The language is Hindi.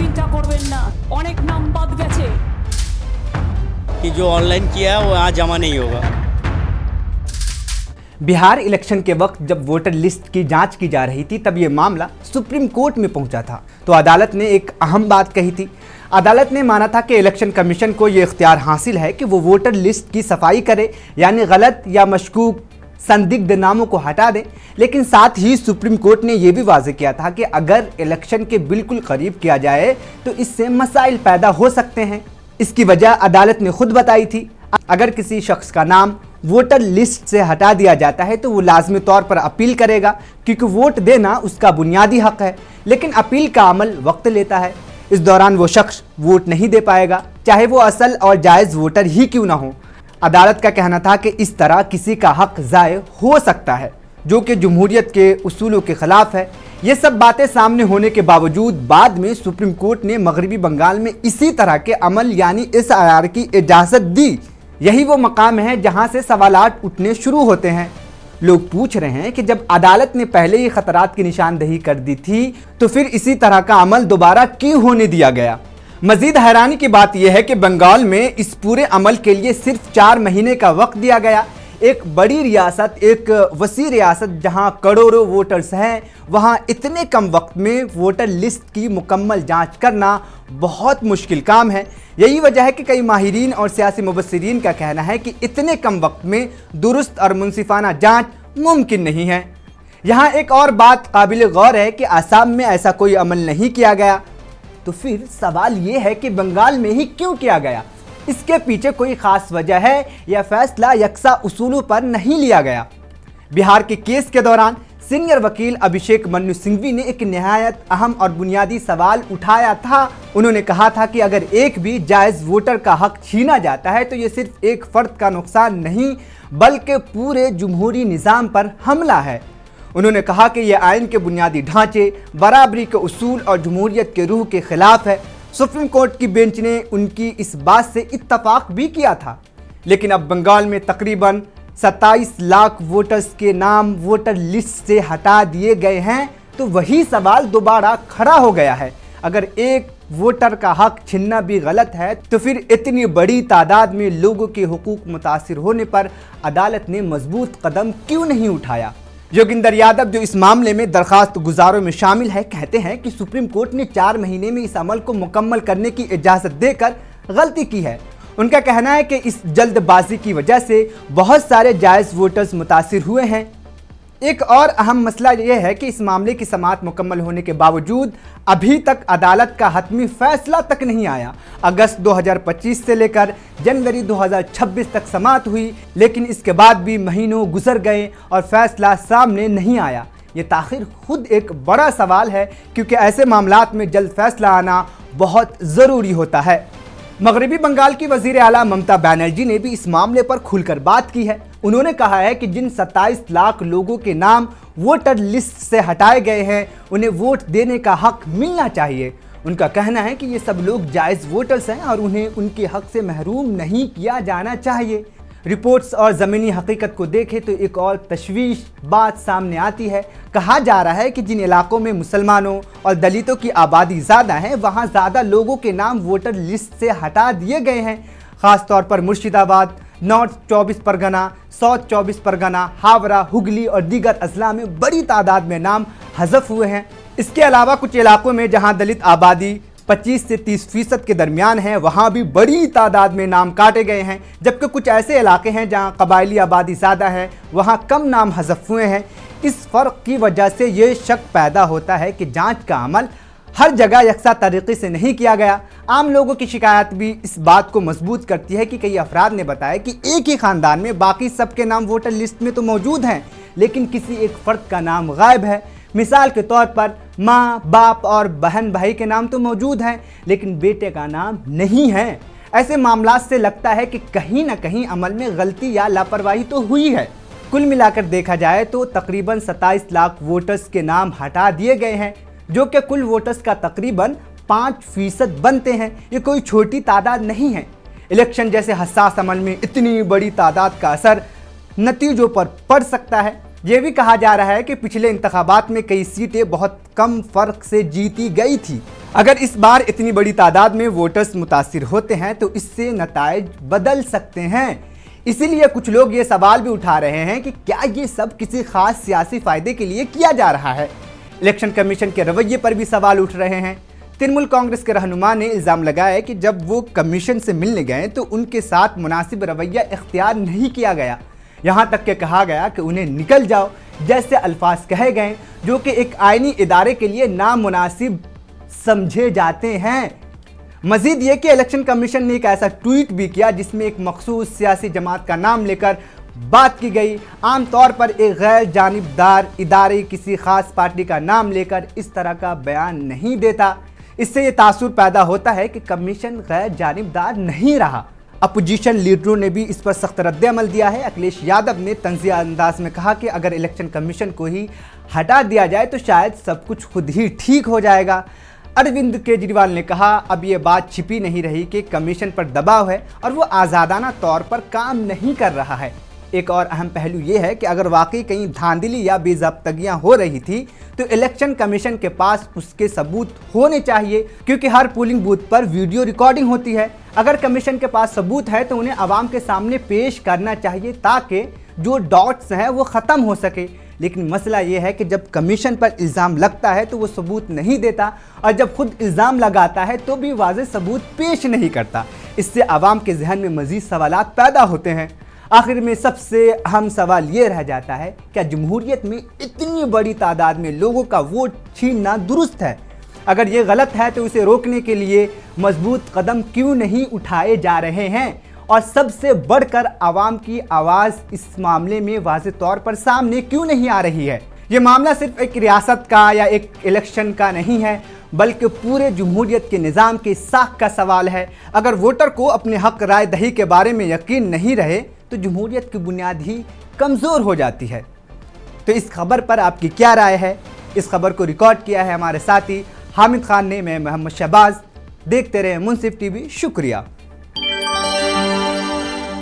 চিন্তা করবেন না, অনেক নাম বাদ গেছে। कि जो ऑनलाइन किया है वो यहाँ जमा नहीं होगा। बिहार इलेक्शन के वक्त जब वोटर लिस्ट की जांच की जा रही थी तब ये मामला सुप्रीम कोर्ट में पहुंचा था। तो अदालत ने एक अहम बात कही थी। अदालत ने माना था कि इलेक्शन कमीशन को ये इख्तियार हासिल है कि वो वोटर लिस्ट की सफाई करे, यानी गलत या मशकूक संदिग्ध नामों को हटा दें। लेकिन साथ ही सुप्रीम कोर्ट ने यह भी वाज़ेह किया था कि अगर इलेक्शन के बिल्कुल करीब किया जाए तो इससे मसाइल पैदा हो सकते हैं। इसकी वजह अदालत ने खुद बताई थी। अगर किसी शख्स का नाम वोटर लिस्ट से हटा दिया जाता है तो वो लाजमी तौर पर अपील करेगा, क्योंकि वोट देना उसका बुनियादी हक है। लेकिन अपील का अमल वक्त लेता है। इस दौरान वो शख्स वोट नहीं दे पाएगा, चाहे वो असल और जायज़ वोटर ही क्यों ना हो। अदालत का कहना था कि इस तरह किसी का हक ज़ाय हो सकता है, जो कि जमहूरियत के उसूलों के ख़िलाफ़ है। ये सब बातें सामने होने के बावजूद बाद में सुप्रीम कोर्ट ने मगरबी बंगाल में इसी तरह के अमल यानी SIR की इजाज़त दी। यही वो मकाम है जहां से सवालात उठने शुरू होते हैं। लोग पूछ रहे हैं कि जब अदालत ने पहले ही खतरात की निशानदेही कर दी थी तो फिर इसी तरह का अमल दोबारा क्यों होने दिया गया। मजीद हैरानी की बात यह है कि बंगाल में इस पूरे अमल के लिए सिर्फ 4 महीने का वक्त दिया गया। एक बड़ी रियासत, एक वसी रियासत जहां करोड़ों वोटर्स हैं, वहां इतने कम वक्त में वोटर लिस्ट की मुकम्मल जांच करना बहुत मुश्किल काम है। यही वजह है कि कई माहिरीन और सियासी मुबस्सिरीन का कहना है कि इतने कम वक्त में दुरुस्त और मुनसिफाना जांच मुमकिन नहीं है। यहाँ एक और बात काबिल गौर है कि आसाम में ऐसा कोई अमल नहीं किया गया। तो फिर सवाल ये है कि बंगाल में ही क्यों किया गया। इसके पीछे कोई ख़ास वजह है या फैसला यकसा उसूलों पर नहीं लिया गया। बिहार के केस के दौरान सीनियर वकील अभिषेक मनु सिंघवी ने एक नहायत अहम और बुनियादी सवाल उठाया था। उन्होंने कहा था कि अगर एक भी जायज़ वोटर का हक छीना जाता है तो ये सिर्फ एक फ़र्द का नुकसान नहीं बल्कि पूरे जमहूरी निज़ाम पर हमला है। उन्होंने कहा कि यह आइन के बुनियादी ढांचे, बराबरी के उसूल और जमहूरियत के रूह के ख़िलाफ़ है। सुप्रीम कोर्ट की बेंच ने उनकी इस बात से इत्तफाक भी किया था। लेकिन अब बंगाल में तकरीबन 27 लाख वोटर्स के नाम वोटर लिस्ट से हटा दिए गए हैं। तो वही सवाल दोबारा खड़ा हो गया है। अगर एक वोटर का हक छीनना भी गलत है तो फिर इतनी बड़ी तादाद में लोगों के हुकूक मुतासिर होने पर अदालत ने मजबूत कदम क्यों नहीं उठाया। योगिंदर यादव, जो इस मामले में दरखास्त गुजारों में शामिल है, कहते हैं कि सुप्रीम कोर्ट ने 4 महीने में इस अमल को मुकम्मल करने की इजाज़त देकर गलती की है। उनका कहना है कि इस जल्दबाजी की वजह से बहुत सारे जायज़ वोटर्स मुतासिर हुए हैं। एक और अहम मसला यह है कि इस मामले की समाअत मुकम्मल होने के बावजूद अभी तक अदालत का हतमी फैसला तक नहीं आया। अगस्त 2025 से लेकर जनवरी 2026 तक समाअत हुई, लेकिन इसके बाद भी महीनों गुजर गए और फैसला सामने नहीं आया। ये ताख़िर खुद एक बड़ा सवाल है, क्योंकि ऐसे मामलात में जल्द फैसला आना बहुत ज़रूरी होता है। मगरबी बंगाल की वज़ीर आला ममता बनर्जी ने भी इस मामले पर खुलकर बात की है। उन्होंने कहा है कि जिन 27 लाख लोगों के नाम वोटर लिस्ट से हटाए गए हैं उन्हें वोट देने का हक मिलना चाहिए। उनका कहना है कि ये सब लोग जायज़ वोटर्स हैं और उन्हें उनके हक से महरूम नहीं किया जाना चाहिए। रिपोर्ट्स और ज़मीनी हकीकत को देखें तो एक और तशवीश बात सामने आती है। कहा जा रहा है कि जिन इलाकों में मुसलमानों और दलितों की आबादी ज़्यादा है वहाँ ज़्यादा लोगों के नाम वोटर लिस्ट से हटा दिए गए हैं। ख़ास तौर पर मुर्शिदाबाद, नॉर्थ 24 परगना, साउथ 24 परगना, हावड़ा, हुगली और दीगर अजला में बड़ी तादाद में नाम हज़फ हुए हैं। इसके अलावा कुछ इलाकों में जहाँ दलित आबादी 25 से 30% के दरमियान है वहाँ भी बड़ी तादाद में नाम काटे गए हैं, जबकि कुछ ऐसे इलाके हैं जहाँ कबायली आबादी ज़्यादा है वहाँ कम नाम हज़फ हुए हैं। इस फ़र्क की वजह से ये शक पैदा होता है कि जांच का अमल हर जगह यकसा तरीके से नहीं किया गया। आम लोगों की शिकायत भी इस बात को मजबूत करती है कि कई अफराद ने बताया कि एक ही ख़ानदान में बाकी सबके नाम वोटर लिस्ट में तो मौजूद हैं, लेकिन किसी एक फ़र्द का नाम गायब है। मिसाल के तौर पर माँ, बाप और बहन भाई के नाम तो मौजूद हैं, लेकिन बेटे का नाम नहीं है। ऐसे मामला से लगता है कि कहीं ना कहीं अमल में गलती या लापरवाही तो हुई है। कुल मिलाकर देखा जाए तो तकरीबन 27 लाख वोटर्स के नाम हटा दिए गए हैं, जो कि कुल वोटर्स का तकरीबन 5% बनते हैं। ये कोई छोटी तादाद नहीं है। इलेक्शन जैसे हसास अमल में इतनी बड़ी तादाद का असर नतीजों पर पड़ सकता है। ये भी कहा जा रहा है कि पिछले इंतखाबात में कई सीटें बहुत कम फर्क से जीती गई थी। अगर इस बार इतनी बड़ी तादाद में वोटर्स मुतासिर होते हैं तो इससे नताइज बदल सकते हैं। इसीलिए कुछ लोग ये सवाल भी उठा रहे हैं कि क्या ये सब किसी खास सियासी फायदे के लिए किया जा रहा है। इलेक्शन कमीशन के रवैये पर भी सवाल उठ रहे हैं। तृणमूल कांग्रेस के रहनुमा ने इल्ज़ाम लगाया कि जब वो कमीशन से मिलने गए तो उनके साथ मुनासिब रवैया इख्तियार नहीं किया गया। यहाँ तक कि कहा गया कि उन्हें निकल जाओ जैसे अल्फाज कहे गए, जो कि एक आईनी इदारे के लिए नामुनासिब समझे जाते हैं। मजीद ये कि इलेक्शन कमीशन ने एक ऐसा ट्वीट भी किया जिसमें एक मखसूस सियासी जमात का नाम लेकर बात की गई। आमतौर पर एक गैर जानिबदार इदारे किसी खास पार्टी का नाम लेकर इस तरह का बयान नहीं देता। इससे ये तासुर पैदा होता है कि कमीशन गैर जानिबदार नहीं रहा। अपोजिशन लीडरों ने भी इस पर सख्त रद्द-ए-अमल दिया है। अखिलेश यादव ने तंज़िया अंदाज में कहा कि अगर इलेक्शन कमीशन को ही हटा दिया जाए तो शायद सब कुछ खुद ही ठीक हो जाएगा। अरविंद केजरीवाल ने कहा, अब ये बात छिपी नहीं रही कि कमीशन पर दबाव है और वो आज़ादाना तौर पर काम नहीं कर रहा है। एक और अहम पहलू ये है कि अगर वाकई कहीं धांधली या बेज़ाब्तगियां हो रही थी तो इलेक्शन कमीशन के पास उसके सबूत होने चाहिए, क्योंकि हर पोलिंग बूथ पर वीडियो रिकॉर्डिंग होती है। अगर कमीशन के पास सबूत है तो उन्हें आवाम के सामने पेश करना चाहिए ताकि जो डॉट्स हैं वो ख़त्म हो सके। लेकिन मसला ये है कि जब कमीशन पर इल्ज़ाम लगता है तो वो सबूत नहीं देता, और जब खुद इल्ज़ाम लगाता है तो भी वाज़ेह सबूत पेश नहीं करता। इससे आवाम के जहन में मज़ीद सवालात पैदा होते हैं। आखिर में सबसे अहम सवाल ये रह जाता है, क्या जमहूरियत में इतनी बड़ी तादाद में लोगों का वोट छीनना दुरुस्त है? अगर ये गलत है तो उसे रोकने के लिए मजबूत कदम क्यों नहीं उठाए जा रहे हैं? और सबसे बढ़कर आवाम की आवाज़ इस मामले में वाज़ेह तौर पर सामने क्यों नहीं आ रही है? ये मामला सिर्फ एक रियासत का या एक इलेक्शन का नहीं है, बल्कि पूरे जमहूरियत के निज़ाम की साख का सवाल है। अगर वोटर को अपने हक राय दही के बारे में यकीन नहीं रहे तो जमहूरियत की बुनियाद ही कमज़ोर हो जाती है। तो इस खबर पर आपकी क्या राय है? इस खबर को रिकॉर्ड किया है हमारे साथी हामिद खान ने। मैं मोहम्मद शहबाज। देखते रहे मुंसिफ टीवी। शुक्रिया।